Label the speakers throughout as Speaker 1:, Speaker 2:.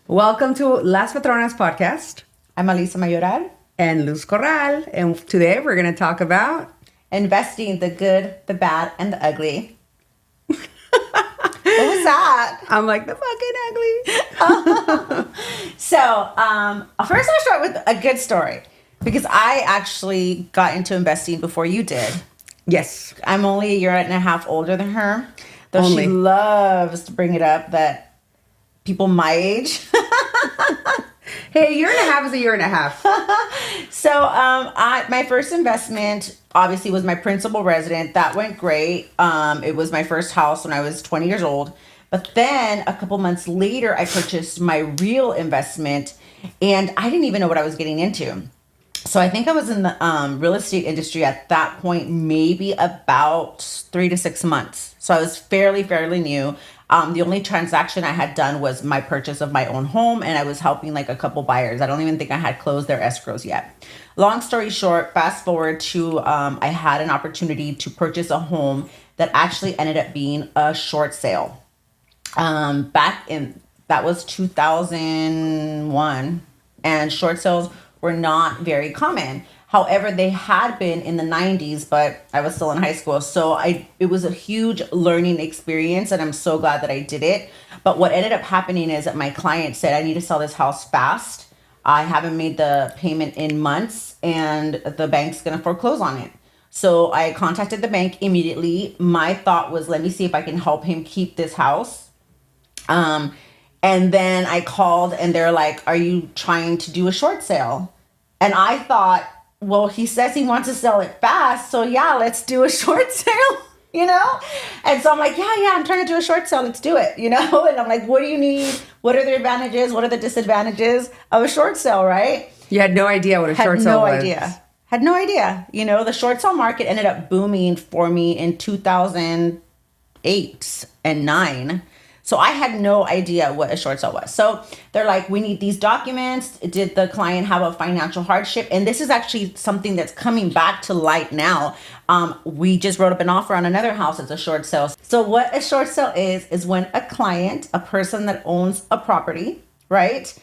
Speaker 1: Welcome to Las Patronas podcast.
Speaker 2: I'm Alisa Mayoral.
Speaker 1: And Luz Corral. And today we're going to talk about
Speaker 2: Investing, the good, the bad, and the ugly. What was that?
Speaker 1: I'm like the fucking ugly.
Speaker 2: First I'll start with a good story because I actually got into investing before you did.
Speaker 1: Yes.
Speaker 2: I'm only a year and a half older than her, though
Speaker 1: Only.
Speaker 2: she loves to bring it up that people my age.
Speaker 1: Hey, a year and a half is a year and a half.
Speaker 2: My first investment obviously was my principal resident. That went great. It was my first house when I was 20 years old. But then a couple months later, I purchased my real investment, and I didn't even know what I was getting into. So I think I was in the real estate industry at that point, maybe about 3 to 6 months. So I was fairly new. The only transaction I had done was my purchase of my own home, and I was helping like a couple buyers. I don't even think I had closed their escrows yet. Long story short, fast forward to I had an opportunity to purchase a home that actually ended up being a short sale. That was 2001, and short sales were not very common. However, they had been in the 90s, but I was still in high school. So it was a huge learning experience, and I'm so glad that I did it. But what ended up happening is that my client said, I need to sell this house fast. I haven't made the payment in months, and the bank's going to foreclose on it. So I contacted the bank immediately. My thought was, let me see if I can help him keep this house. And then I called, and they're like, are you trying to do a short sale? And I thought, well, he says he wants to sell it fast. So yeah, let's do a short sale, you know? And so I'm like, yeah, I'm trying to do a short sale. Let's do it, you know? And I'm like, what do you need? What are the advantages? What are the disadvantages of a short sale, right?
Speaker 1: You had no idea what a short sale was.
Speaker 2: Had no idea. You know, the short sale market ended up booming for me in 2008 and 9. So I had no idea what a short sale was. So they're like, we need these documents. Did the client have a financial hardship? And this is actually something that's coming back to light now. We just wrote up an offer on another house. It's a short sale. So what a short sale is when a client, a person that owns a property, right,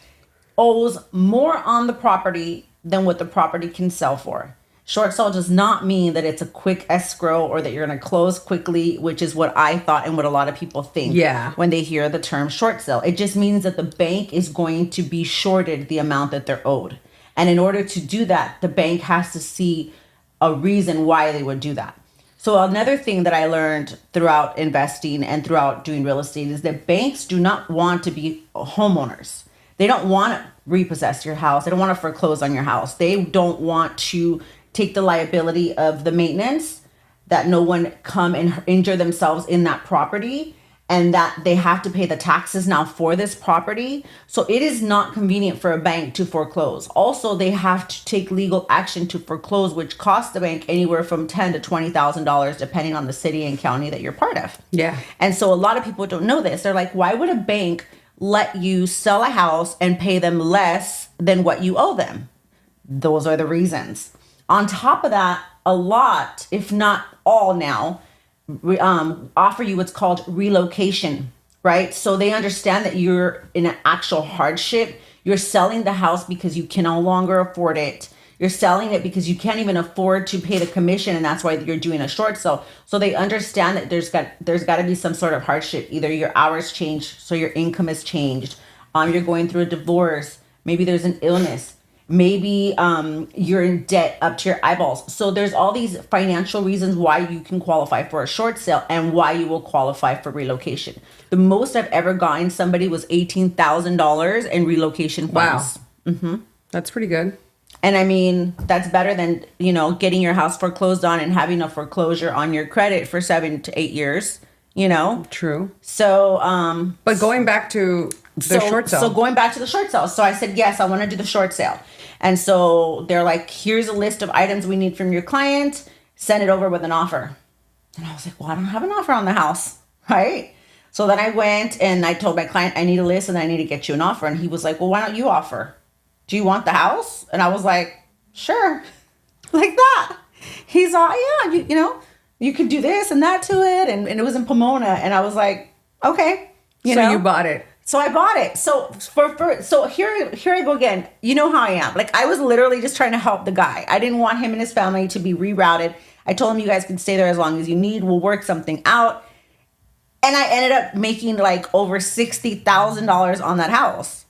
Speaker 2: owes more on the property than what the property can sell for. Short sale does not mean that it's a quick escrow or that you're going to close quickly, which is what I thought and what a lot of people think when they hear the term short sale. It just means that the bank is going to be shorted the amount that they're owed. And in order to do that, the bank has to see a reason why they would do that. So another thing that I learned throughout investing and throughout doing real estate is that banks do not want to be homeowners. They don't want to repossess your house. They don't want to foreclose on your house. They don't want to take the liability of the maintenance, that no one come and injure themselves in that property, and that they have to pay the taxes now for this property. So it is not convenient for a bank to foreclose. Also, they have to take legal action to foreclose, which costs the bank anywhere from $10,000 to $20,000, depending on the city and county that you're part of.
Speaker 1: Yeah.
Speaker 2: And so a lot of people don't know this. They're like, why would a bank let you sell a house and pay them less than what you owe them? Those are the reasons. On top of that, a lot, if not all now, offer you what's called relocation, right? So they understand that you're in an actual hardship. You're selling the house because you can no longer afford it. You're selling it because you can't even afford to pay the commission, and that's why you're doing a short sale. So they understand that there's got to be some sort of hardship. Either your hours change, so your income has changed. You're going through a divorce. Maybe there's an illness. Maybe you're in debt up to your eyeballs. So there's all these financial reasons why you can qualify for a short sale and why you will qualify for relocation. The most I've ever gotten somebody was $18,000 in relocation funds.
Speaker 1: Wow. Mm-hmm. That's pretty good.
Speaker 2: And I mean, that's better than, getting your house foreclosed on and having a foreclosure on your credit for 7 to 8 years,
Speaker 1: True.
Speaker 2: So,
Speaker 1: but going back to the short sale.
Speaker 2: So going back to the short sale. So I said, yes, I want to do the short sale. And so they're like, here's a list of items we need from your client. Send it over with an offer. And I was like, well, I don't have an offer on the house, right? So then I went and I told my client, I need a list and I need to get you an offer. And he was like, well, why don't you offer? Do you want the house? And I was like, sure. Like that. He's all, yeah, you could do this and that to it. And it was in Pomona. And I was like, okay.
Speaker 1: You bought it.
Speaker 2: So I bought it. So here I go again. You know how I am. Like I was literally just trying to help the guy. I didn't want him and his family to be rerouted. I told him you guys can stay there as long as you need. We'll work something out. And I ended up making like over $60,000 on that house.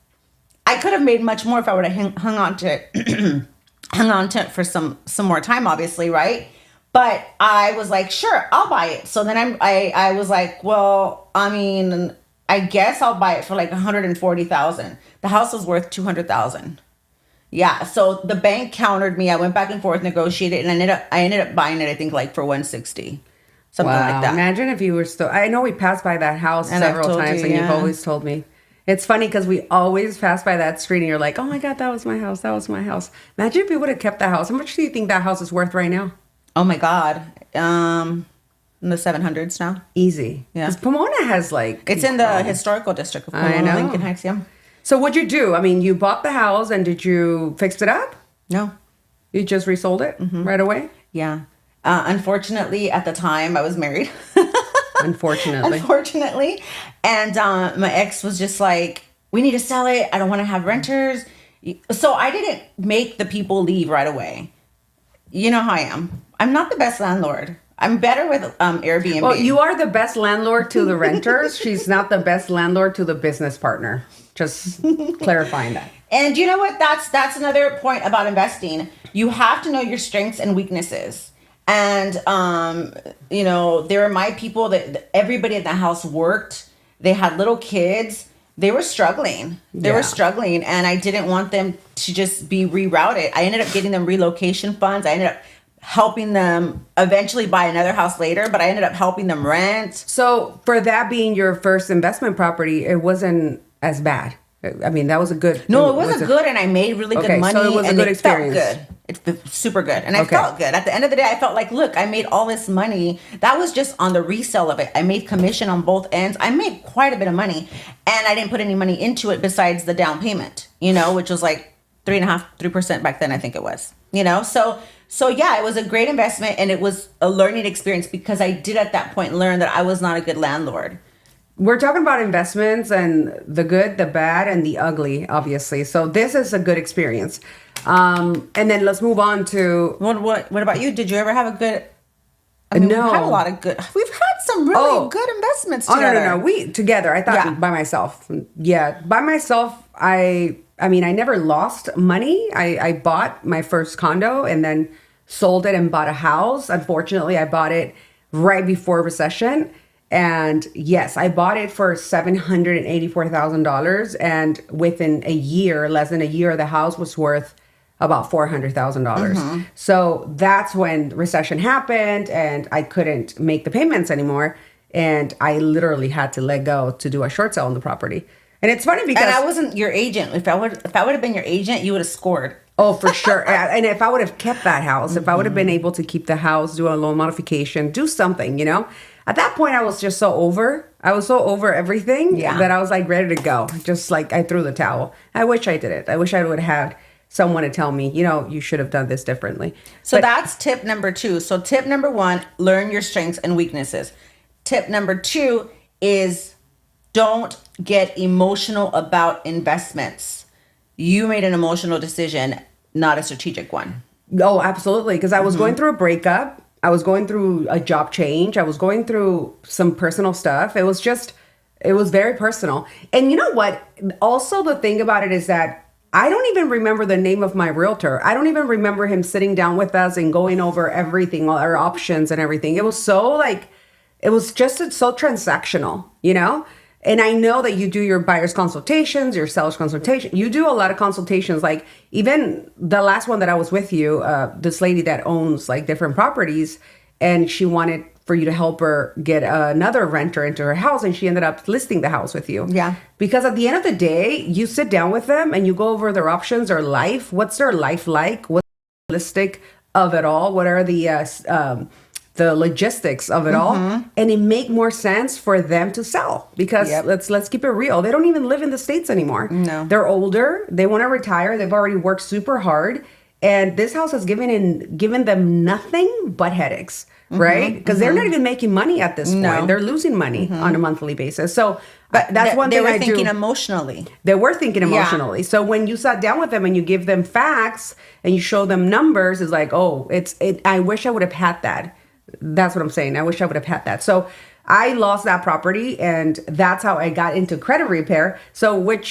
Speaker 2: I could have made much more if I would have hung on to it, hung on to it for some more time, obviously, right? But I was like, sure, I'll buy it. So then I was like, well, I mean, I guess I'll buy it for like 140,000. The house was worth 200,000. Yeah. So the bank countered me. I went back and forth, negotiated, and I ended up buying it. I think like for 160, something like that.
Speaker 1: Imagine if you were still. I know we passed by that house
Speaker 2: And
Speaker 1: several times, and you've
Speaker 2: yeah.
Speaker 1: always told me. It's funny because we always pass by that street, and you're like, "Oh my God, that was my house. That was my house." Imagine if we would have kept that house. How much do you think that house is worth right now?
Speaker 2: Oh my God. In the 700s now.
Speaker 1: Easy.
Speaker 2: Yeah.
Speaker 1: Because Pomona has like.
Speaker 2: It's in the historical district of
Speaker 1: I
Speaker 2: Pomona,
Speaker 1: know.
Speaker 2: Lincoln Heights. Yeah.
Speaker 1: So what'd you do? I mean, you bought the house, and did you fix it up?
Speaker 2: No.
Speaker 1: You just resold it right away?
Speaker 2: Yeah. Unfortunately, at the time, I was married.
Speaker 1: Unfortunately.
Speaker 2: And my ex was just like, we need to sell it. I don't want to have renters. So I didn't make the people leave right away. You know how I am. I'm not the best landlord. I'm better with Airbnb.
Speaker 1: Well, you are the best landlord to the renters. She's not the best landlord to the business partner. Just clarifying that.
Speaker 2: And you know what? That's another point about investing. You have to know your strengths and weaknesses. And there were my people that everybody in the house worked. They had little kids. They were struggling. And I didn't want them to just be rerouted. I ended up getting them relocation funds. I ended up helping them eventually buy another house later, but I ended up helping them rent.
Speaker 1: So for that being your first investment property, it wasn't as bad. I mean, that was a good.
Speaker 2: No, it wasn't good, and I made really good money.
Speaker 1: So it was a good experience.
Speaker 2: Felt good. It's super good, and I felt good. At the end of the day, I felt like, look, I made all this money. That was just on the resale of it. I made commission on both ends. I made quite a bit of money, and I didn't put any money into it besides the down payment. Which was like 3% back then. I think it was. So yeah, it was a great investment, and it was a learning experience because I did at that point learn that I was not a good landlord.
Speaker 1: We're talking about investments and the good, the bad, and the ugly, obviously. So this is a good experience. And then let's move on to...
Speaker 2: What about you? Did you ever have a good... We've had a lot of good... We've had some really good investments together.
Speaker 1: No. We together. I thought by myself. Yeah, by myself, I mean, I never lost money. I bought my first condo and then sold it and bought a house. Unfortunately, I bought it right before recession. And yes, I bought it for $784,000. And within a year, less than a year, the house was worth about $400,000. So that's when recession happened and I couldn't make the payments anymore. And I literally had to let go to do a short sale on the property. And it's funny because...
Speaker 2: And I wasn't your agent. If I would have been your agent, you would have scored.
Speaker 1: Oh, for sure. And if I would have kept that house, if I would have been able to keep the house, do a loan modification, do something, At that point, I was just so over. I was so over everything that I was like ready to go. Just like I threw the towel. I wish I did it. I wish I would have had someone to tell me, you should have done this differently.
Speaker 2: So that's tip number 2. So tip number 1, learn your strengths and weaknesses. Tip number 2 is don't get emotional about investments. You made an emotional decision, not a strategic one.
Speaker 1: Oh, absolutely. Because I was going through a breakup. I was going through a job change. I was going through some personal stuff. It was very personal. And you know what? Also, the thing about it is that I don't even remember the name of my realtor. I don't even remember him sitting down with us and going over everything, all our options and everything. It was so so transactional, And I know that you do your buyer's consultations, your seller's consultation. You do a lot of consultations. Like even the last one that I was with you, this lady that owns like different properties, and she wanted for you to help her get another renter into her house, and she ended up listing the house with you.
Speaker 2: Yeah.
Speaker 1: Because at the end of the day, you sit down with them and you go over their options, their life. What's their life like? What's realistic of it all? What are the logistics of it all, and it make more sense for them to sell because let's keep it real. They don't even live in the States anymore.
Speaker 2: No,
Speaker 1: they're older. They want to retire. They've already worked super hard, And this house has given them nothing but headaches, right? Because they're not even making money at this point. They're losing money on a monthly basis. So
Speaker 2: But
Speaker 1: that's one
Speaker 2: they
Speaker 1: thing
Speaker 2: were
Speaker 1: I
Speaker 2: thinking
Speaker 1: do.
Speaker 2: emotionally.
Speaker 1: They were thinking emotionally. So when you sat down with them and you give them facts and you show them numbers, it's like, oh, I wish I would have had that. That's what I'm saying. I wish I would have had that. So I lost that property, and that's how I got into credit repair. So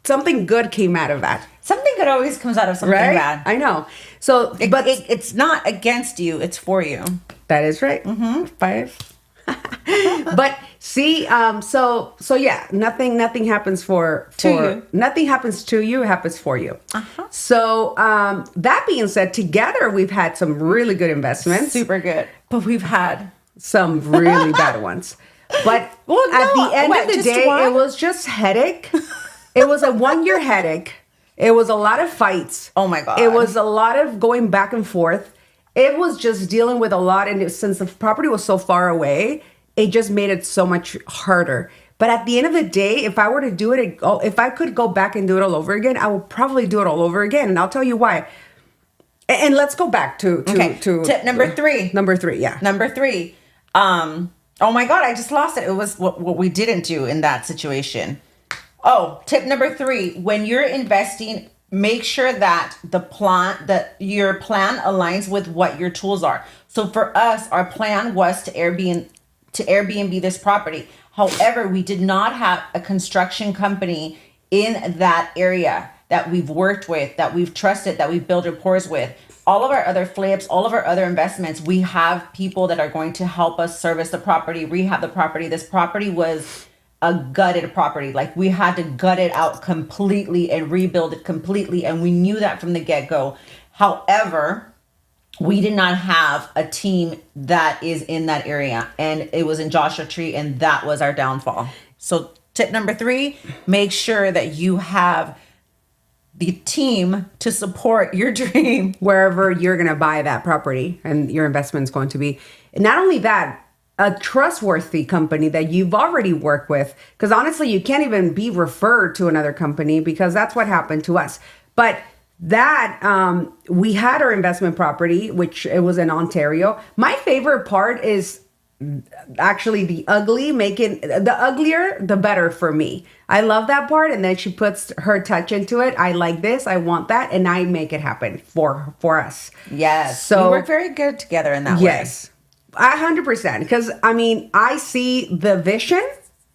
Speaker 1: something good came out of that.
Speaker 2: Something good always comes out of something
Speaker 1: Right?
Speaker 2: bad.
Speaker 1: I know. So, but
Speaker 2: It's not against you, it's for you.
Speaker 1: that is right. 5. But see, so yeah, nothing happens for
Speaker 2: you.
Speaker 1: nothing happens to you, it happens for you. So that being said, together we've had some really good investments,
Speaker 2: Super good. But we've had
Speaker 1: some really bad ones. But at the end of the day, it was just headache. It was a 1-year headache. It was a lot of fights.
Speaker 2: Oh my God.
Speaker 1: It was a lot of going back and forth. It was just dealing with a lot. And since the property was so far away, it just made it so much harder. But at the end of the day, if I were to do it, if I could go back and do it all over again, I would probably do it all over again. And I'll tell you why. And let's go back to
Speaker 2: tip number 3.
Speaker 1: Number 3, yeah.
Speaker 2: Number 3. Oh my God, I just lost it. It was what we didn't do in that situation. Oh, tip number 3. When you're investing, make sure that your plan aligns with what your tools are. So for us, our plan was to Airbnb this property. However, we did not have a construction company in that area that we've worked with, that we've trusted, that we've built rapport with. All of our other flips, all of our other investments, we have people that are going to help us service the property, rehab the property. This property was a gutted property. Like, we had to gut it out completely and rebuild it completely. And we knew that from the get-go. However, we did not have a team that is in that area. And it was in Joshua Tree, and that was our downfall. So tip number 3, make sure that you have the team to support your dream
Speaker 1: wherever you're going to buy that property and your investment is going to be. Not only that, a trustworthy company that you've already worked with, because honestly, you can't even be referred to another company, because that's what happened to us. But that we had our investment property, which it was in Ontario. My favorite part is actually the uglier the better for me. I love that part. And then she puts her touch into it. I like this, I want that, and I make it happen for us.
Speaker 2: Yes.
Speaker 1: So
Speaker 2: we work very good together in that way.
Speaker 1: Yes, 100%. Because I mean, I see the vision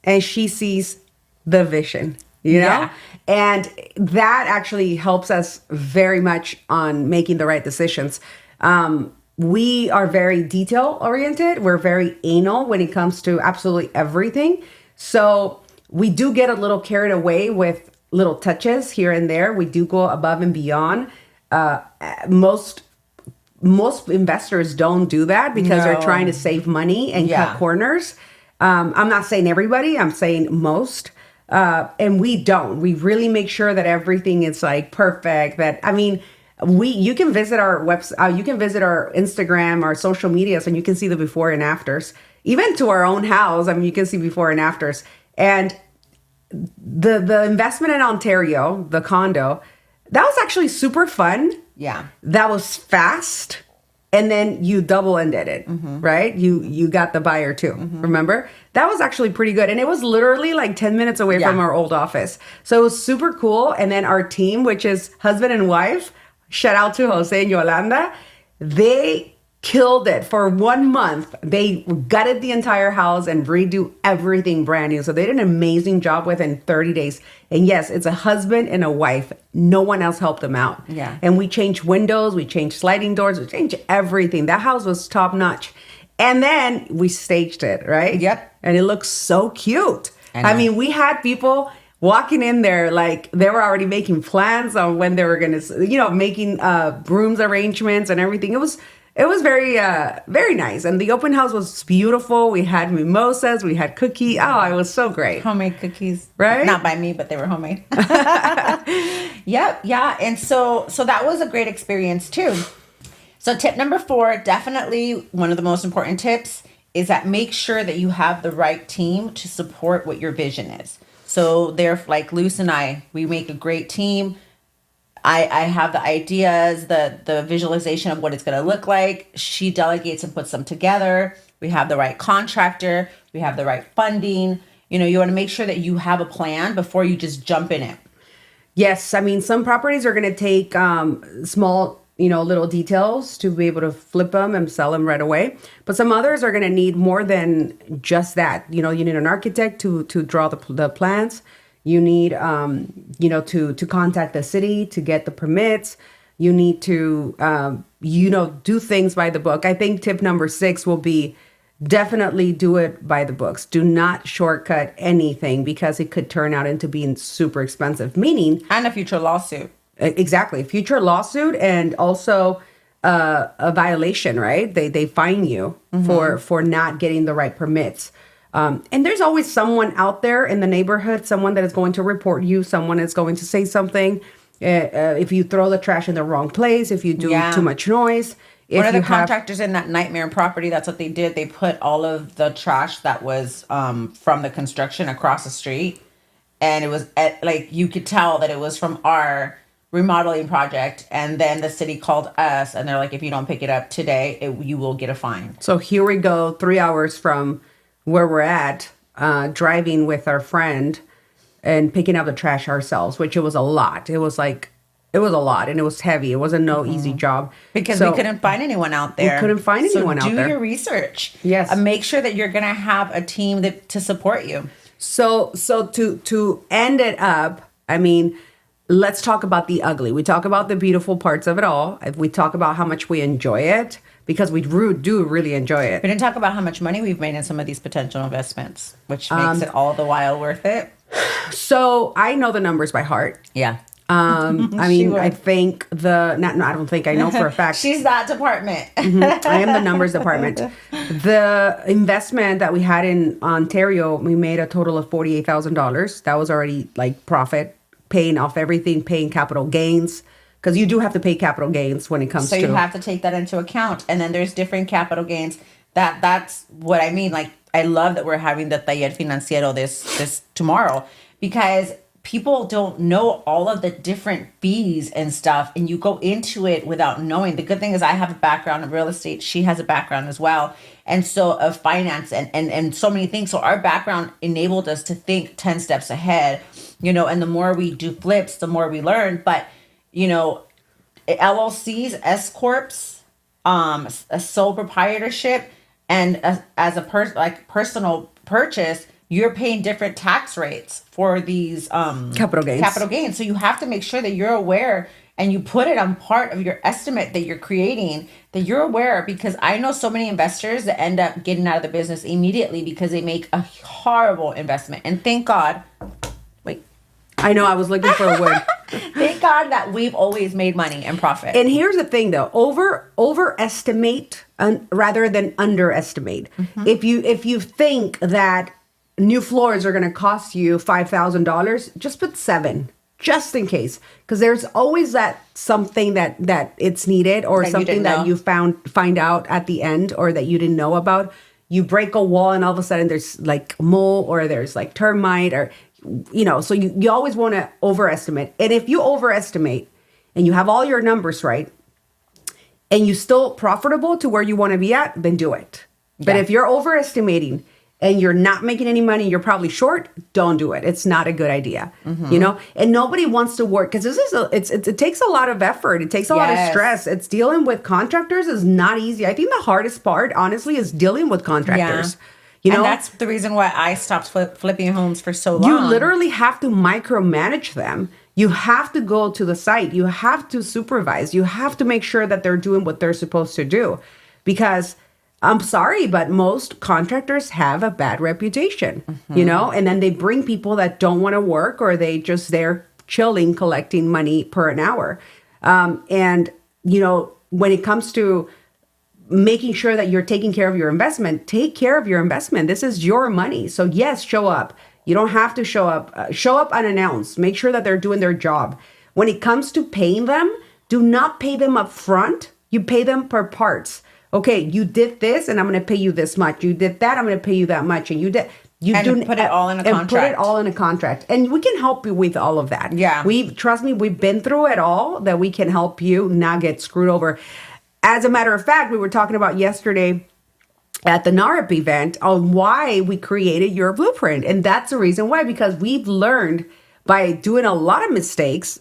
Speaker 1: and she sees the vision, you know?
Speaker 2: Yeah.
Speaker 1: And that actually helps us very much on making the right decisions. We are very detail oriented. We're very anal when it comes to absolutely everything. So we do get a little carried away with little touches here and there. We do go above and beyond. Most investors don't do that because they're trying to save money and cut corners. I'm not saying everybody, I'm saying most. And we don't. We really make sure that everything is like perfect. You can visit our website, you can visit our Instagram, our social medias, and you can see the before and afters. Even to our own house, I mean, you can see before and afters. And the investment in Ontario, the condo, that was actually super fun.
Speaker 2: Yeah.
Speaker 1: That was fast. And then you double-ended it, right? You got the buyer too, remember? That was actually pretty good. And it was literally like 10 minutes away from our old office. So it was super cool. And then our team, which is husband and wife, shout out to Jose and Yolanda, they killed it for 1 month. They gutted the entire house and redo everything brand new. So they did an amazing job within 30 days. And yes, it's a husband and a wife. No one else helped them out.
Speaker 2: Yeah.
Speaker 1: And we changed windows, we changed sliding doors, we changed everything. That house was top notch. And then we staged it, right?
Speaker 2: Yep.
Speaker 1: And it looks so cute. I mean, we had people walking in there like they were already making plans on when they were going to, making rooms arrangements and everything. It was very, very nice. And the open house was beautiful. We had mimosas. We had cookie. Oh, it was so great.
Speaker 2: Homemade cookies.
Speaker 1: Right?
Speaker 2: Not by me, but they were homemade. Yep. Yeah. And so that was a great experience too. So tip number 4, definitely one of the most important tips is that make sure that you have the right team to support what your vision is. So they're like Luz and I, we make a great team. I have the ideas, the visualization of what it's going to look like. She delegates and puts them together. We have the right contractor. We have the right funding. You want to make sure that you have a plan before you just jump in it.
Speaker 1: Yes, I mean, some properties are going to take small, little details to be able to flip them and sell them right away. But some others are going to need more than just that. You need an architect to draw the plans. You need, to contact the city to get the permits. You need to, do things by the book. I think tip number 6 will be definitely do it by the books. Do not shortcut anything because it could turn out into being super expensive, meaning...
Speaker 2: And a future lawsuit.
Speaker 1: Exactly. Future lawsuit and also a violation, right? They fine you for not getting the right permits. And there's always someone out there in the neighborhood, someone that is going to report you, someone is going to say something. If you throw the trash in the wrong place, if you do too much noise.
Speaker 2: One of the contractors in that nightmare property, that's what they did. They put all of the trash that was from the construction across the street. And it was you could tell that it was from our remodeling project. And then the city called us and they're like, if you don't pick it up today, you will get a fine.
Speaker 1: So here we go, 3 hours from where we're at, driving with our friend and picking up the trash ourselves, which it was a lot. It was a lot and it was heavy. It wasn't no easy job.
Speaker 2: Because we couldn't find anyone out there.
Speaker 1: We couldn't find anyone out there.
Speaker 2: Do your research.
Speaker 1: Yes.
Speaker 2: And make sure that you're going to have a team to support you.
Speaker 1: So to end it up, I mean, let's talk about the ugly. We talk about the beautiful parts of it all. We talk about how much we enjoy it because we do really enjoy it.
Speaker 2: We didn't talk about how much money we've made in some of these potential investments, which makes it all the while worth it.
Speaker 1: So I know the numbers by heart.
Speaker 2: Yeah.
Speaker 1: I mean, I think I don't think I know for a fact.
Speaker 2: She's that department.
Speaker 1: I am the numbers department. The investment that we had in Ontario, we made a total of $48,000. That was already profit, paying off everything, paying capital gains. Because you do have to pay capital gains when it comes to...
Speaker 2: So you have to take that into account. And then there's different capital gains. That's what I mean. I love that we're having the taller financiero this tomorrow. Because people don't know all of the different fees and stuff. And you go into it without knowing. The good thing is I have a background in real estate. She has a background as well. And so of finance and so many things. So our background enabled us to think 10 steps ahead. And the more we do flips, the more we learn. But... LLCs, S corps, a sole proprietorship, and as a personal purchase, you're paying different tax rates for these
Speaker 1: capital gains.
Speaker 2: So you have to make sure that you're aware and you put it on part of your estimate that you're creating, that you're aware, because I know so many investors that end up getting out of the business immediately because they make a horrible investment. And thank God.
Speaker 1: I know, I was looking for a word.
Speaker 2: Thank God that we've always made money and profit.
Speaker 1: And here's the thing, though: overestimate rather than underestimate. If you think that new floors are going to cost you $5,000, just put 7, just in case, because there's always that something that it's needed or something that you find out at the end or that you didn't know about. You break a wall and all of a sudden there's mold or there's termite or. So you always want to overestimate. And if you overestimate and you have all your numbers right and you're still profitable to where you want to be at, then do it. Yeah. But if you're overestimating and you're not making any money, you're probably short, don't do it. It's not a good idea, and nobody wants to work because it takes a lot of effort. It takes a lot of stress. It's dealing with contractors is not easy. I think the hardest part, honestly, is dealing with contractors. Yeah.
Speaker 2: And that's the reason why I stopped flipping homes for so long.
Speaker 1: You literally have to micromanage them. You have to go to the site. You have to supervise. You have to make sure that they're doing what they're supposed to do. Because I'm sorry, but most contractors have a bad reputation, and then they bring people that don't want to work or they're chilling, collecting money per an hour. When it comes to making sure that you're taking care of your investment, take care of your investment. This is your money. So yes, show up. You don't have to show up unannounced. Make sure that they're doing their job. When it comes to paying them, do not pay them up front. You pay them per parts. Okay, you did this and I'm going to pay you this much. You did that, I'm going to pay you that much. And you did. You
Speaker 2: And put it all in a
Speaker 1: and put it
Speaker 2: contract.
Speaker 1: all in a contract. And we can help you with all of that.
Speaker 2: Yeah.
Speaker 1: Trust me, we've been through it all, that we can help you not get screwed over. As a matter of fact, we were talking about yesterday at the NARP event on why we created your blueprint. And that's the reason why, because we've learned by doing a lot of mistakes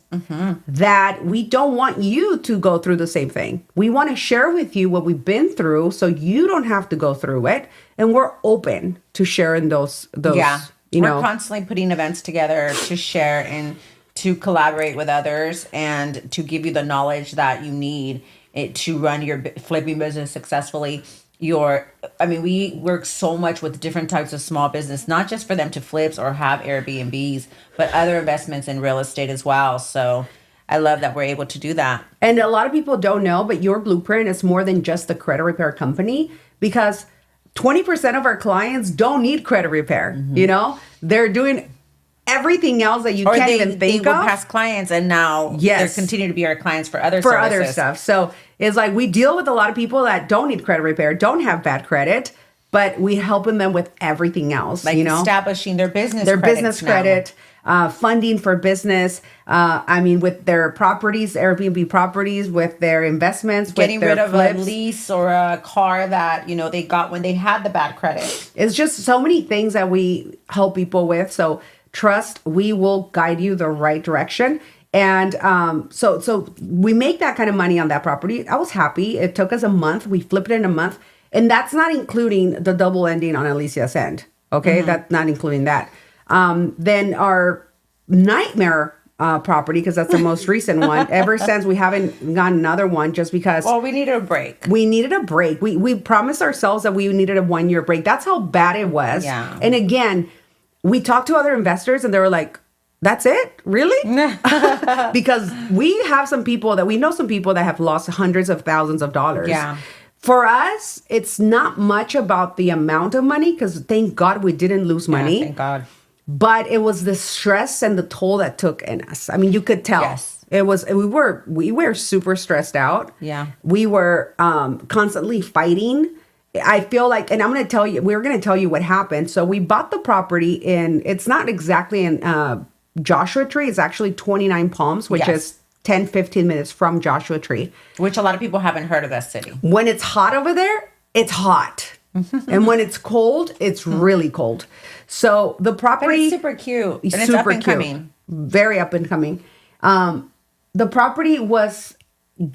Speaker 1: that we don't want you to go through the same thing. We want to share with you what we've been through so you don't have to go through it. And we're open to sharing those
Speaker 2: Yeah.
Speaker 1: you
Speaker 2: We're
Speaker 1: know.
Speaker 2: constantly putting events together to share and to collaborate with others and to give you the knowledge that you need to run your flipping business successfully. We work so much with different types of small business, not just for them to flips or have Airbnbs, but other investments in real estate as well. So I love that we're able to do that.
Speaker 1: And a lot of people don't know, but your blueprint is more than just the credit repair company, because 20% of our clients don't need credit repair. You know, they're doing everything else that you can't even think
Speaker 2: they were
Speaker 1: of.
Speaker 2: past clients and now
Speaker 1: Yes.
Speaker 2: they're continue to be our clients for other
Speaker 1: For
Speaker 2: services.
Speaker 1: other stuff. So it's like we deal with a lot of people that don't need credit repair, don't have bad credit, but we helping them with everything else.
Speaker 2: Like
Speaker 1: you know,
Speaker 2: establishing their business
Speaker 1: their
Speaker 2: credits
Speaker 1: business
Speaker 2: now.
Speaker 1: credit, funding for business. With their properties, Airbnb properties, with their investments,
Speaker 2: Getting
Speaker 1: with their
Speaker 2: rid of
Speaker 1: flips.
Speaker 2: a lease or a car that they got when they had the bad credit.
Speaker 1: It's just so many things that we help people with. So trust, we will guide you the right direction. And so we make that kind of money on that property. I was happy. It took us a month. We flipped it in a month. And that's not including the double ending on Alicia's end. Okay, that's not including that. Then our nightmare property, because that's the most recent one. Ever since, we haven't gotten another one, just because
Speaker 2: Well, we needed a break.
Speaker 1: we needed a break. We promised ourselves that we needed a 1 year break. That's how bad it was.
Speaker 2: Yeah.
Speaker 1: And again, we talked to other investors and they were like, that's it? Really? Because we have some people that have lost hundreds of thousands of dollars.
Speaker 2: Yeah.
Speaker 1: For us, it's not much about the amount of money, because thank God we didn't lose money.
Speaker 2: Yeah, thank God.
Speaker 1: But it was the stress and the toll that took in us. I mean, you could tell.
Speaker 2: Yes.
Speaker 1: It was, we were super stressed out.
Speaker 2: Yeah.
Speaker 1: We were constantly fighting. I feel like, and we're going to tell you what happened. So we bought the property it's not exactly in Joshua Tree. It's actually 29 Palms, which
Speaker 2: Yes.
Speaker 1: is 10, 15 minutes from Joshua Tree.
Speaker 2: Which a lot of people haven't heard of that city.
Speaker 1: When it's hot over there, it's hot. And when it's cold, it's really cold. So the
Speaker 2: But
Speaker 1: property
Speaker 2: it's super cute. And it's
Speaker 1: super
Speaker 2: up and
Speaker 1: cute.
Speaker 2: coming.
Speaker 1: Very up and coming. The property was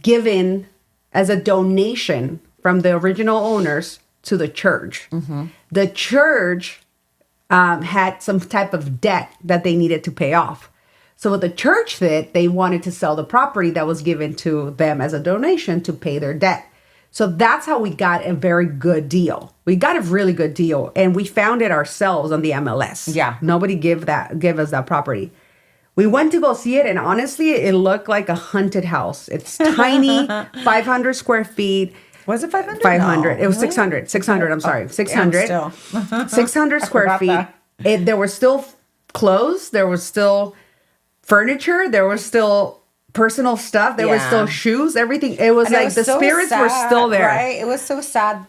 Speaker 1: given as a donation from the original owners to the church. The church had some type of debt that they needed to pay off. So what the church did, they wanted to sell the property that was given to them as a donation to pay their debt. So that's how we got a very good deal. We got a really good deal, and we found it ourselves on the MLS.
Speaker 2: Yeah.
Speaker 1: Nobody give us that property. We went to go see it, and honestly, it looked like a haunted house. It's tiny, 500 square feet.
Speaker 2: Was it 500?
Speaker 1: 500.
Speaker 2: No.
Speaker 1: It was 600. 600, I'm sorry. 600.
Speaker 2: Still.
Speaker 1: 600 square
Speaker 2: forgot
Speaker 1: feet.
Speaker 2: that.
Speaker 1: There were still clothes. There was still furniture. There was still personal stuff. There were
Speaker 2: Yeah.
Speaker 1: still shoes. Everything. It was
Speaker 2: And it
Speaker 1: like
Speaker 2: was
Speaker 1: the
Speaker 2: so
Speaker 1: spirits
Speaker 2: sad,
Speaker 1: were still there.
Speaker 2: Right? It was so sad.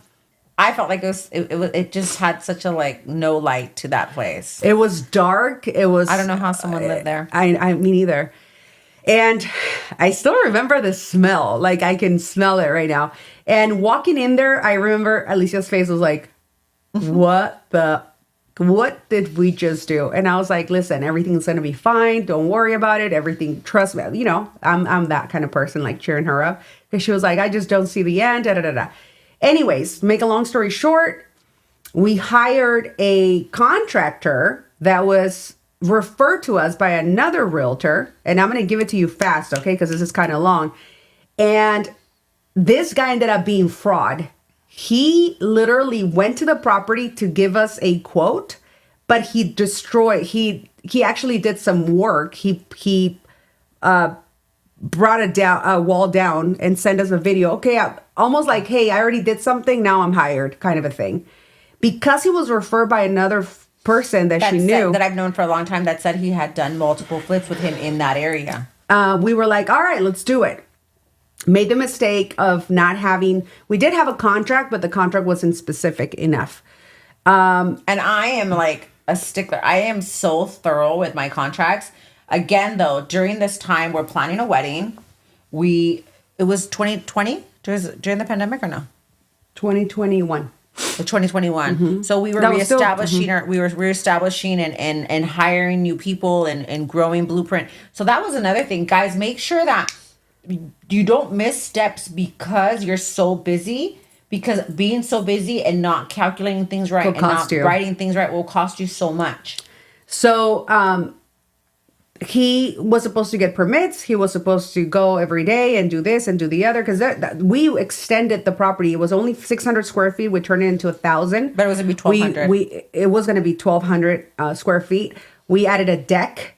Speaker 2: I felt like it just had such a no light to that place.
Speaker 1: It was dark. It was.
Speaker 2: I don't know how someone lived there.
Speaker 1: I me neither. And I still remember the smell. Like I can smell it right now. And walking in there, I remember Alicia's face was like, what did we just do? And I was like, listen, everything's gonna be fine. Don't worry about it. Everything, trust me. You know, I'm that kind of person, like cheering her up. Because she was like, I just don't see the end. Da, da, da, da. Anyways, make a long story short, we hired a contractor that was referred to us by another realtor. And I'm going to give it to you fast, okay? Because this is kind of long. And this guy ended up being fraud. He literally went to the property to give us a quote, but he destroyed, he actually did some work. He brought a wall down and sent us a video. Okay, almost like, hey, I already did something. Now I'm hired, kind of a thing. Because he was referred by another person that she knew.
Speaker 2: That I've known for a long time that said he had done multiple flips with him in that area.
Speaker 1: We were like, all right, let's do it. Made the mistake of not having, we did have a contract, but the contract wasn't specific enough.
Speaker 2: And I am like a stickler. I am so thorough with my contracts. Again, though, during this time, we're planning a wedding. It was 2020 during the pandemic or no?
Speaker 1: 2021.
Speaker 2: 2021. So we were
Speaker 1: That was still-
Speaker 2: reestablishing and hiring new people and growing Blueprint. So that was another thing. Guys, make sure that you don't miss steps because you're so busy. Because being so busy and not calculating things right and not writing things right will cost you so much.
Speaker 1: So he was supposed to get permits. He was supposed to go every day and do this and do the other. Because we extended the property. It was only 600 square feet. We turned it into 1,000.
Speaker 2: But it was going to be 1,200.
Speaker 1: It was going to be 1,200 square feet. We added a deck.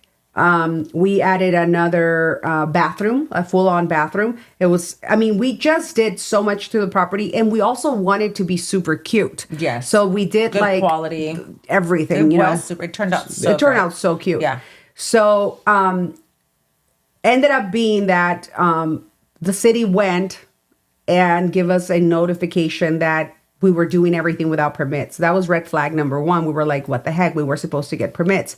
Speaker 1: We added another bathroom, a full-on bathroom. We just did so much to the property, and we also wanted to be super cute.
Speaker 2: Yes.
Speaker 1: So we did
Speaker 2: good quality,
Speaker 1: everything.
Speaker 2: It turned out
Speaker 1: so cute.
Speaker 2: Yeah.
Speaker 1: So ended up being that the city went and give us a notification that we were doing everything without permits. That was red flag number one. We were like, what the heck? We were supposed to get permits.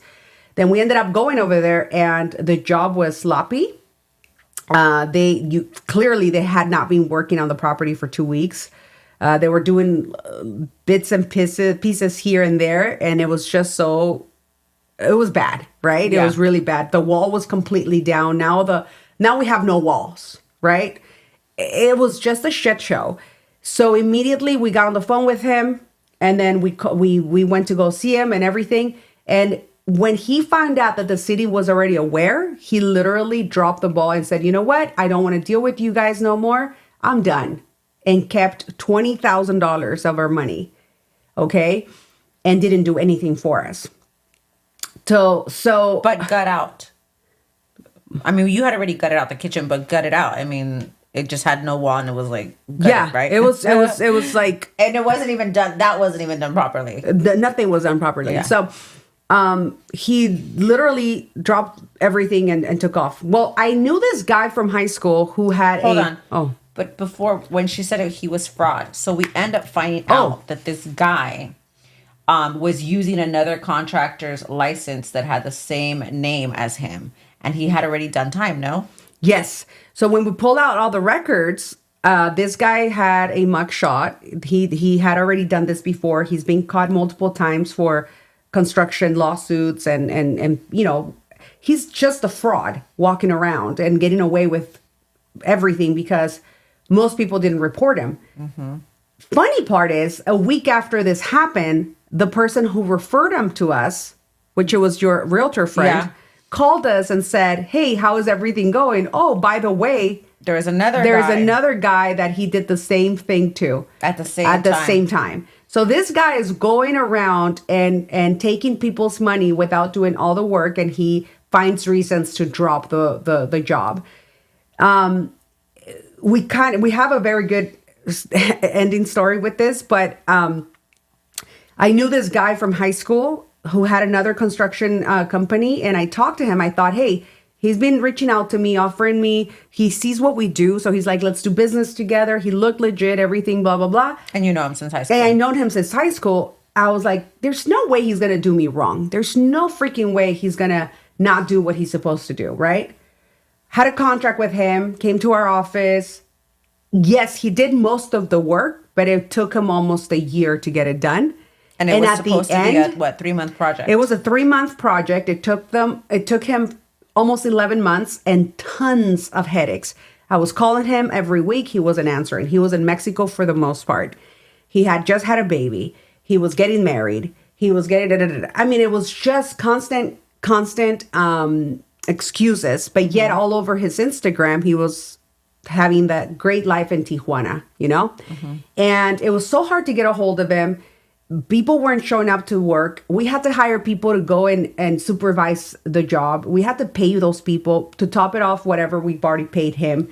Speaker 1: Then we ended up going over there, and the job was sloppy. Clearly they had not been working on the property for 2 weeks. They were doing bits and pieces here and there, and it was just it was bad, right?
Speaker 2: Yeah.
Speaker 1: It was really bad. The wall was completely down. Now we have no walls, right? It was just a shit show. So immediately we got on the phone with him, and then we went to go see him and everything. And when he found out that the city was already aware, he literally dropped the ball and said, you know what? I don't want to deal with you guys no more. I'm done. And kept $20,000 of our money. Okay. And didn't do anything for us.
Speaker 2: But gut out. I mean, you had already gutted out the kitchen, but gutted out. I mean, it just had no wall and it was like, gutted, right?
Speaker 1: It was like,
Speaker 2: and it wasn't even done. That wasn't even done properly.
Speaker 1: Nothing was done properly.
Speaker 2: Yeah.
Speaker 1: So, he literally dropped everything and took off. Well, I knew this guy from high school who had
Speaker 2: Hold on.
Speaker 1: Oh.
Speaker 2: But before, when she said he was fraud, so we end up finding out that this guy was using another contractor's license that had the same name as him. And he had already done time, no?
Speaker 1: Yes. So when we pulled out all the records, this guy had a mugshot. He had already done this before. He's been caught multiple times for construction lawsuits and he's just a fraud walking around and getting away with everything because most people didn't report him. Mm-hmm. Funny part is, a week after this happened, the person who referred him to us, which was your realtor friend, called us and said, hey, how is everything going? Oh, by the way,
Speaker 2: there's
Speaker 1: another guy that he did the same thing to
Speaker 2: at the same time.
Speaker 1: So this guy is going around and taking people's money without doing all the work, and he finds reasons to drop the job. We have a very good ending story with this, but I knew this guy from high school who had another construction company, and I talked to him. I thought, hey, he's been reaching out to me, offering me. He sees what we do, so he's like, let's do business together. He looked legit, everything, blah, blah, blah.
Speaker 2: And you know him since high school.
Speaker 1: And I known him since high school. I was like, there's no way he's going to do me wrong. There's no freaking way he's going to not do what he's supposed to do, right? Had a contract with him, came to our office. Yes, he did most of the work, but it took him almost a year to get it done.
Speaker 2: And it was supposed to be a 3-month project?
Speaker 1: It was a 3-month project. It took him almost 11 months and tons of headaches. I was calling him every week. He wasn't answering. He was in Mexico for the most part. He had just had a baby. He was getting married. He was getting... I mean, it was just constant excuses. But yet all over his Instagram, he was having that great life in Tijuana, you know? Mm-hmm. And it was so hard to get a hold of him. People weren't showing up to work. We had to hire people to go in and supervise the job. We had to pay those people to top it off whatever we've already paid him.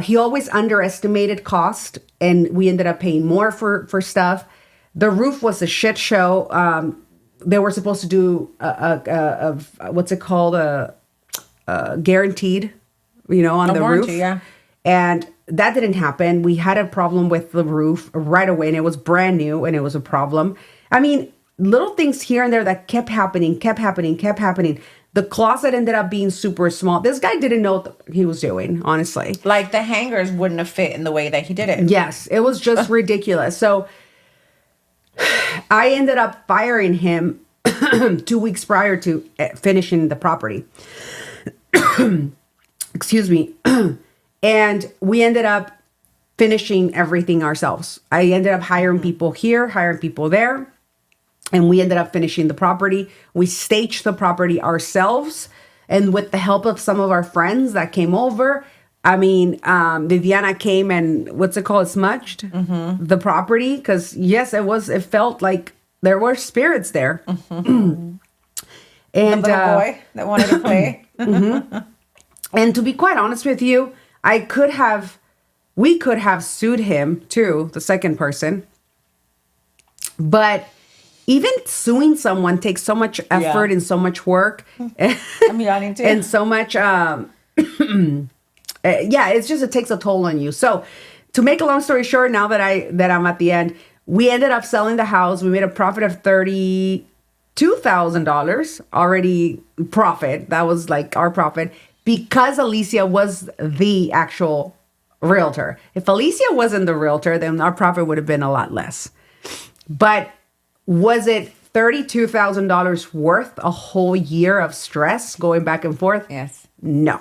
Speaker 1: He always underestimated cost, and we ended up paying more for stuff. The roof was a shit show. They were supposed to do what's it called? A guaranteed, on the warranty, roof.
Speaker 2: Yeah.
Speaker 1: And that didn't happen. We had a problem with the roof right away, and it was brand new, and it was a problem. I mean, little things here and there that kept happening. The closet ended up being super small. This guy didn't know what he was doing, honestly.
Speaker 2: Like the hangers wouldn't have fit in the way that he did it.
Speaker 1: Yes, it was just ridiculous. So I ended up firing him 2 weeks prior to finishing the property. Excuse me. And we ended up finishing everything ourselves. I ended up hiring people here, hiring people there. And we ended up finishing the property. We staged the property ourselves. And with the help of some of our friends that came over, I mean, Viviana came and smudged the property. Because yes, it felt like there were spirits there.
Speaker 2: And the little boy that wanted to play.
Speaker 1: And to be quite honest with you, we could have sued him too, the second person. But even suing someone takes so much effort and so much work.
Speaker 2: I'm yawning too.
Speaker 1: And so much, it takes a toll on you. So to make a long story short, now that I'm at the end, we ended up selling the house. We made a profit of $32,000 already profit. That was like our profit because Alicia was the actual realtor. If Alicia wasn't the realtor, then our profit would have been a lot less. But was it $32,000 worth a whole year of stress going back and forth?
Speaker 2: Yes.
Speaker 1: No.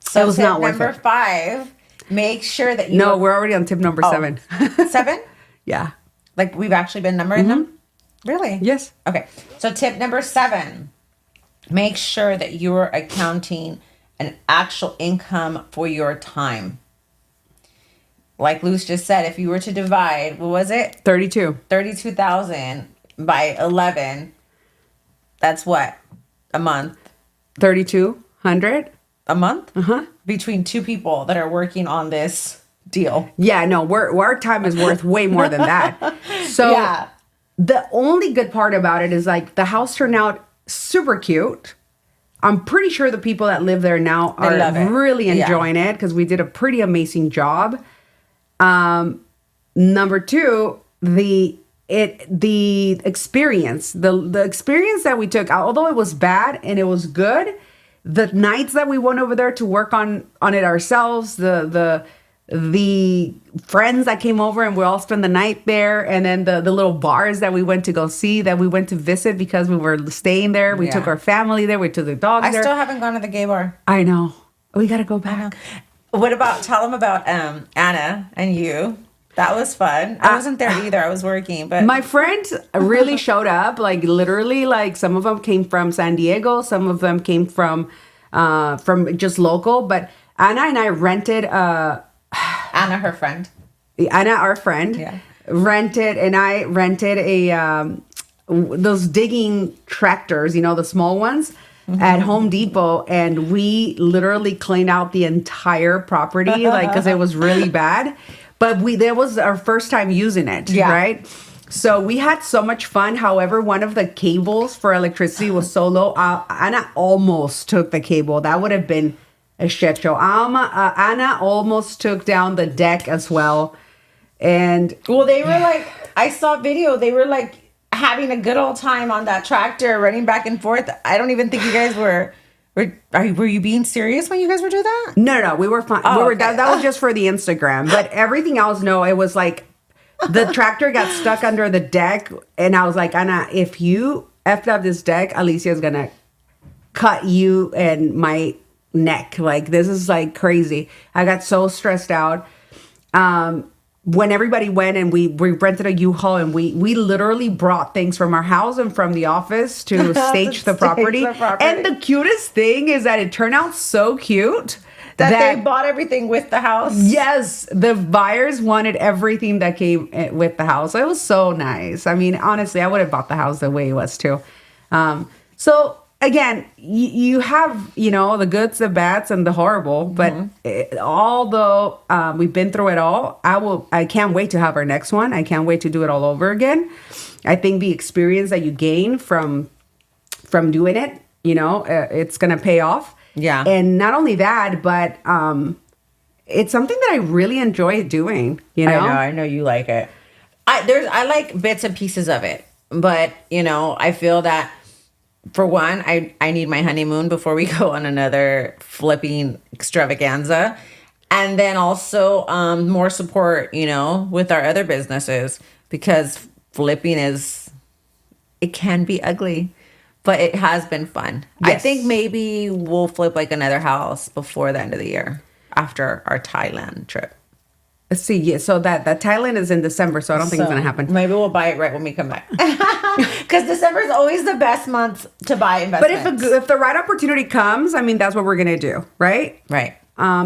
Speaker 2: So it was not worth it. Number 5, make sure that you...
Speaker 1: No, we're already on tip number 7.
Speaker 2: 7?
Speaker 1: Yeah.
Speaker 2: Like we've actually been numbering them? Really?
Speaker 1: Yes.
Speaker 2: Okay. So tip number 7, make sure that you're accounting an actual income for your time. Like Luz just said, if you were to divide, what was it? 32,000 by 11. That's what? A month.
Speaker 1: 3,200
Speaker 2: a month? Between 2 people that are working on this deal.
Speaker 1: Yeah, no, our time is worth way more than that. So the only good part about it is like the house turned out super cute. I'm pretty sure the people that live there now are really enjoying it because we did a pretty amazing job. Number 2, the experience, the experience that we took, although it was bad and it was good, the nights that we went over there to work on it ourselves, the friends that came over and we all spent the night there, and then the little bars that we went to go see, that we went to visit because we were staying there. We took our family there. We took the dogs there.
Speaker 2: I still haven't gone to the gay bar.
Speaker 1: I know. We got to go back.
Speaker 2: What about, tell them about Anna and you. That was fun. I wasn't there either. I was working, but
Speaker 1: my friends really showed up. Like literally, like some of them came from San Diego. Some of them came from just local. But Anna and I rented. Anna,
Speaker 2: her friend.
Speaker 1: Anna, our friend, rented, and I rented those digging tractors. You know, the small ones. At Home Depot, and we literally cleaned out the entire property, like, because it was really bad. But that was our first time using it, right? So we had so much fun. However, one of the cables for electricity was so low. Anna almost took the cable. That would have been a shit show. Anna almost took down the deck as well. And
Speaker 2: well, they were like, I saw video. They were like having a good old time on that tractor, running back and forth. I don't even think you guys were you being serious when you guys were doing that?
Speaker 1: No, we were fine. That was just for the Instagram. But everything else, no, it was like the tractor got stuck under the deck, and I was like, Anna, if you effed up this deck, Alicia's gonna cut you and my neck. Like, this is like crazy. I got so stressed out. When everybody went and we rented a U-Haul, and we literally brought things from our house and from the office to stage the property. And the cutest thing is that it turned out so cute
Speaker 2: that they bought everything with the house.
Speaker 1: Yes, the buyers wanted everything that came with the house. It was so nice. I mean, honestly, I would have bought the house the way it was too. So again, you have, the goods, the bads, and the horrible. But although we've been through it all, I can't wait to have our next one. I can't wait to do it all over again. I think the experience that you gain from doing it, it's going to pay off.
Speaker 2: Yeah.
Speaker 1: And not only that, but it's something that I really enjoy doing.
Speaker 2: I know you like it. I like bits and pieces of it. But, I feel that for one, I need my honeymoon before we go on another flipping extravaganza. And then also more support, with our other businesses because flipping it can be ugly, but it has been fun. I
Speaker 1: Yes.
Speaker 2: think maybe we'll flip like another house before the end of the year after our Thailand trip.
Speaker 1: Let's see. Yeah, so that Thailand is in December, so I don't think it's
Speaker 2: So
Speaker 1: gonna happen.
Speaker 2: maybe we'll buy it right when we come back. Because December is always the best month to buy
Speaker 1: But
Speaker 2: investments.
Speaker 1: if the right opportunity comes, I mean, that's what we're gonna do, right?
Speaker 2: Right.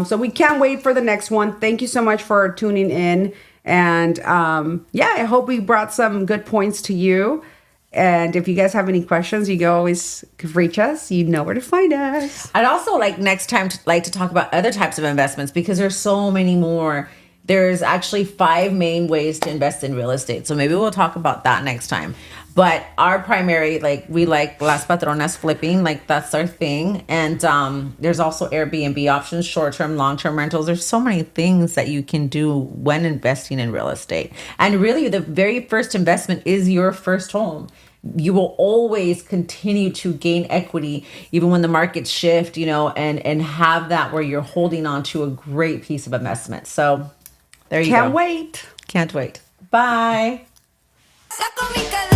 Speaker 1: So we can't wait for the next one. Thank you so much for tuning in, and I hope we brought some good points to you. And if you guys have any questions, you can always reach us. You know where to find us.
Speaker 2: I'd also like next time to talk about other types of investments because there's so many more. There's actually 5 main ways to invest in real estate. So maybe we'll talk about that next time. But our primary, we like Las Patronas flipping, that's our thing. And there's also Airbnb options, short-term, long-term rentals. There's so many things that you can do when investing in real estate. And really the very first investment is your first home. You will always continue to gain equity even when the markets shift, and have that where you're holding on to a great piece of investment. So there you go.
Speaker 1: Can't wait.
Speaker 2: Can't wait. Bye.
Speaker 3: Saco mi cadena.